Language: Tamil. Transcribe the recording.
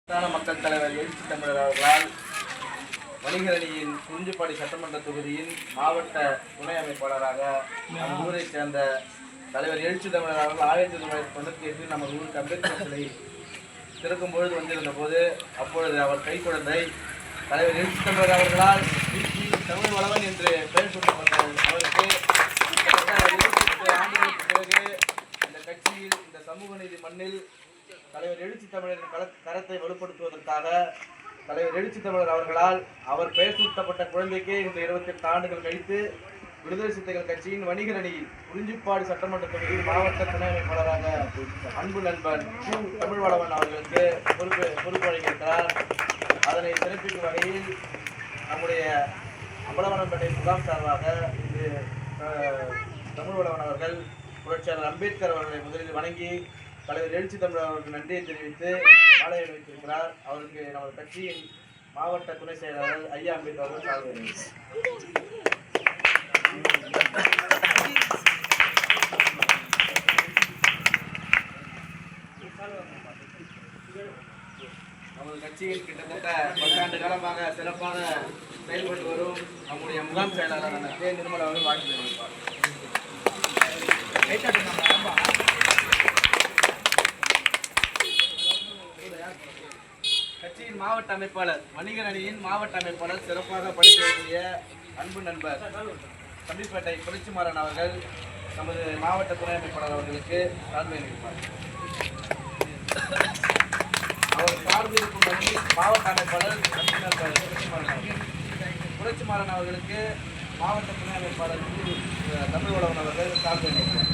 மக்கள் தலைவர் எழுச்சி தமிழர் அவர்களால் வணிகரணியின் குறிஞ்சிப்பாடி சட்டமன்ற தொகுதியின் மாவட்ட துணை அமைப்பாளராக நம் ஊரைச் சேர்ந்த தலைவர் எழுச்சி தமிழர் அவர்கள் 1998 நமது ஊருக்கு அம்பேத்கர் சிலை திறக்கும் பொழுது வந்திருந்த போது அப்பொழுது அவர் கை குழந்தை தலைவர் எழுச்சி தமிழர் அவர்களால் தமிழ் வளவன் என்று பெயர் சூட்டப்பட்ட அவருக்கு 28 ஆண்டுகளுக்கு பிறகு இந்த கட்சியில் இந்த சமூக நீதி மண்ணில் தலைவர் எழுச்சி தமிழரின் கரத்தை வலுப்படுத்துவதற்காக தலைவர் எழுச்சி தமிழர் அவர்களால் அவர் பெயர் சூட்டப்பட்ட குழந்தைக்கே இந்த 28 ஆண்டுகள் கழித்து விடுதலை சிறுத்தைகள் கட்சியின் வணிகரணியில் குறிஞ்சிப்பாடி சட்டமன்ற தொகுதியில் மாவட்ட துணை அமைப்பாளராக அன்பு நண்பன் தமிழ் வளவன் அவர்களுக்கு பொறுப்பு வழங்கியிருக்கிறார். அதனை சிறப்பிக்கும் வகையில் நம்முடைய அம்பலவனம்பேட்டை முகாம் சார்பாக இன்று தமிழ் வளவன் அவர்கள் புரட்சியாளர் அம்பேத்கர் அவர்களை முதலில் வணங்கி தலைவர் எழுச்சி தமிழர் அவர்களுக்கு நன்றியை தெரிவித்து மாலை அணிவித்திருக்கிறார். அவருக்கு நமது கட்சியின் மாவட்ட துணை செயலாளர் ஐயா அம்பேத்கர் அவர்கள் சார்பு நமது கட்சியில் கிட்டத்தட்ட 10 ஆண்டு காலமாக சிறப்பாக செயல்பட்டு வரும் நம்முடைய முகாம் செயலாளரான கே நிர்மலா அவர்கள் வாழ்த்து தெரிவிப்பார். கட்சியின் மாவட்ட அமைப்பாளர் வணிகரணியின் மாவட்ட அமைப்பாளர் சிறப்பாக பணிபுரியக்கூடிய அன்பு நண்பர் தம்பிப்பேட்டை புரட்சிமாறன் அவர்கள் நமது மாவட்ட துணை அமைப்பாளர் அவர்களுக்கு சார்பு அளிப்பார். அவர் சார்பு இருக்கும் பணி மாவட்ட அமைப்பாளர் அன்பு நண்பர் புரட்சிமாறன் அவர்களுக்கு மாவட்ட துணை அமைப்பாளர் தமிழ் வளவன் அவர்கள் சார்பு அளிப்பார்.